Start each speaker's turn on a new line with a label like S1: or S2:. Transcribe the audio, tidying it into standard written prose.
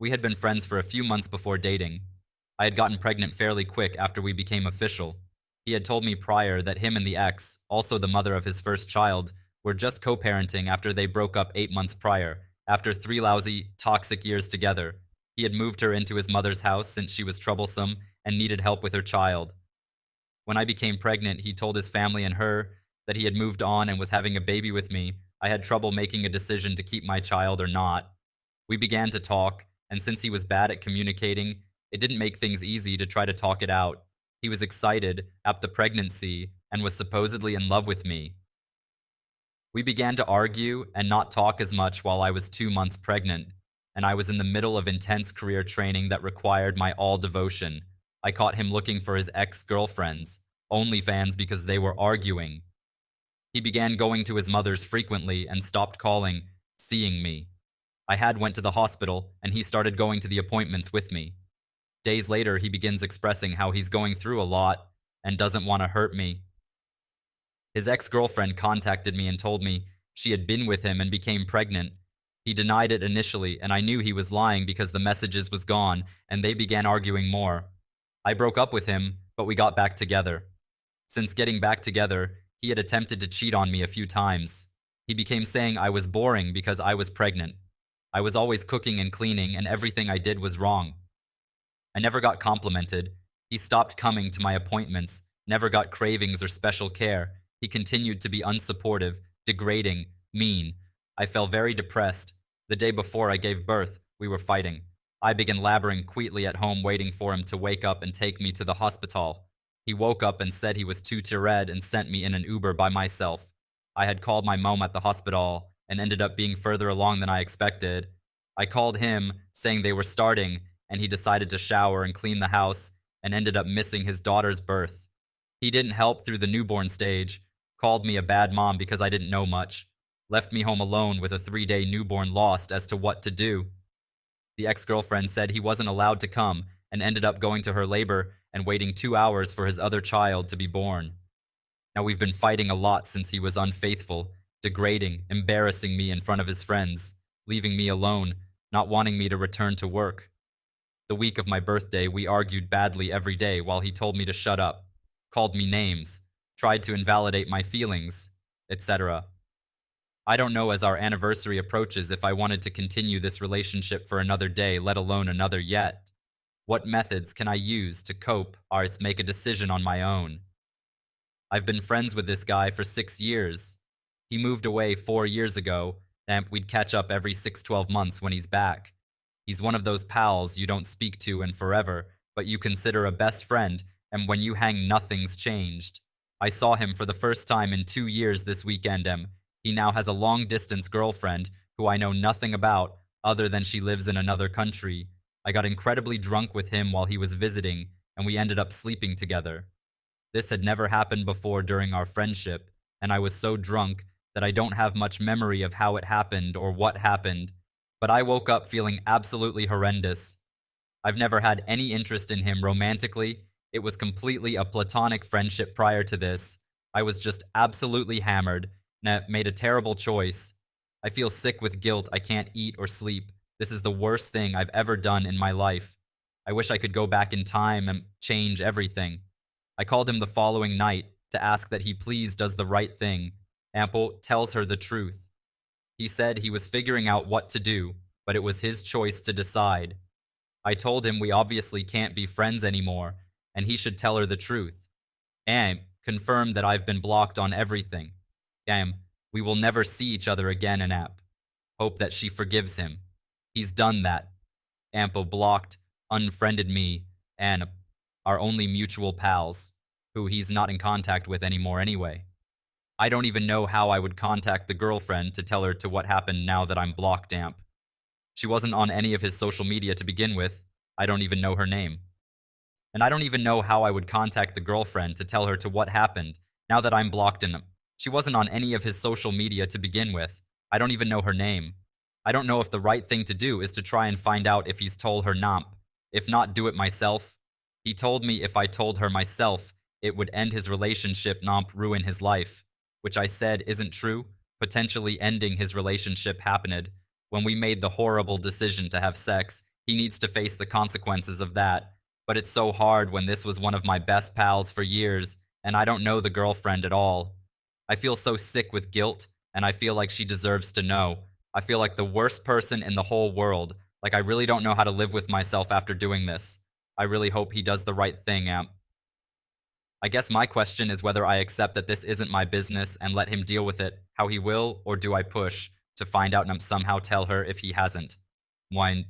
S1: We had been friends for a few months before dating. I had gotten pregnant fairly quick after we became official. He had told me prior that him and the ex, also the mother of his first child, were just co-parenting after they broke up 8 months prior, after 3 lousy, toxic years together. He had moved her into his mother's house since she was troublesome and needed help with her child. When I became pregnant, he told his family and her that he had moved on and was having a baby with me. I had trouble making a decision to keep my child or not. We began to talk, and since he was bad at communicating, it didn't make things easy to try to talk it out. He was excited at the pregnancy and was supposedly in love with me. We began to argue and not talk as much while I was 2 months pregnant, and I was in the middle of intense career training that required my all devotion. I caught him looking for his ex-girlfriends, OnlyFans, because they were arguing. He began going to his mother's frequently and stopped calling, seeing me. I had went to the hospital, and he started going to the appointments with me. Days later, he begins expressing how he's going through a lot and doesn't want to hurt me. His ex-girlfriend contacted me and told me she had been with him and became pregnant. He denied it initially, and I knew he was lying because the messages was gone, and they began arguing more. I broke up with him, but we got back together. Since getting back together, he had attempted to cheat on me a few times. He became saying I was boring because I was pregnant. I was always cooking and cleaning, and everything I did was wrong. I never got complimented. He stopped coming to my appointments, never got cravings or special care. He continued to be unsupportive, degrading, mean. I felt very depressed. The day before I gave birth, we were fighting. I began laboring quietly at home, waiting for him to wake up and take me to the hospital. He woke up and said he was too tired and sent me in an Uber by myself. I had called my mom at the hospital and ended up being further along than I expected. I called him, saying they were starting, and he decided to shower and clean the house and ended up missing his daughter's birth. He didn't help through the newborn stage, called me a bad mom because I didn't know much, left me home alone with a 3-day newborn lost as to what to do. The ex-girlfriend said he wasn't allowed to come and ended up going to her labor and waiting 2 hours for his other child to be born. Now we've been fighting a lot since he was unfaithful, degrading, embarrassing me in front of his friends, leaving me alone, not wanting me to return to work. The week of my birthday, we argued badly every day while he told me to shut up, called me names, tried to invalidate my feelings, etc. I don't know as our anniversary approaches if I wanted to continue this relationship for another day, let alone another yet. What methods can I use to cope or make a decision on my own? I've been friends with this guy for 6 years. He moved away 4 years ago, and we'd catch up every 6-12 months when he's back. He's one of those pals you don't speak to in forever, but you consider a best friend, and when you hang, nothing's changed. I saw him for the first time in 2 years this weekend, and he now has a long-distance girlfriend who I know nothing about other than she lives in another country. I got incredibly drunk with him while he was visiting, and we ended up sleeping together. This had never happened before during our friendship, and I was so drunk that I don't have much memory of how it happened or what happened, but I woke up feeling absolutely horrendous. I've never had any interest in him romantically. It was completely a platonic friendship prior to this. I was just absolutely hammered and made a terrible choice. I feel sick with guilt. I can't eat or sleep. This is the worst thing I've ever done in my life. I wish I could go back in time and change everything. I called him the following night to ask that he please does the right thing. Ample tells her the truth. He said he was figuring out what to do, but it was his choice to decide. I told him we obviously can't be friends anymore, and he should tell her the truth. And confirmed that I've been blocked on everything. We will never see each other again in app. Hope that she forgives him. He's done that. Ample blocked, unfriended me, and our only mutual pals, who he's not in contact with anymore anyway. I don't even know how I would contact the girlfriend to tell her to what happened now that I'm blocked Amp. She wasn't on any of his social media to begin with. I don't even know her name. And I don't even know how I would contact the girlfriend to tell her to what happened now that I'm blocked in him. She wasn't on any of his social media to begin with. I don't even know her name. I don't know if the right thing to do is to try and find out if he's told her Namp. If not, do it myself. He told me if I told her myself, it would end his relationship, Namp ruin his life. Which I said isn't true. Potentially ending his relationship happened when we made the horrible decision to have sex. He needs to face the consequences of that. But it's so hard when this was one of my best pals for years, and I don't know the girlfriend at all. I feel so sick with guilt, and I feel like she deserves to know. I feel like the worst person in the whole world. Like I really don't know how to live with myself after doing this. I really hope he does the right thing, Amp. I guess my question is whether I accept that this isn't my business and let him deal with it how he will, or do I push to find out and somehow tell her if he hasn't? Why,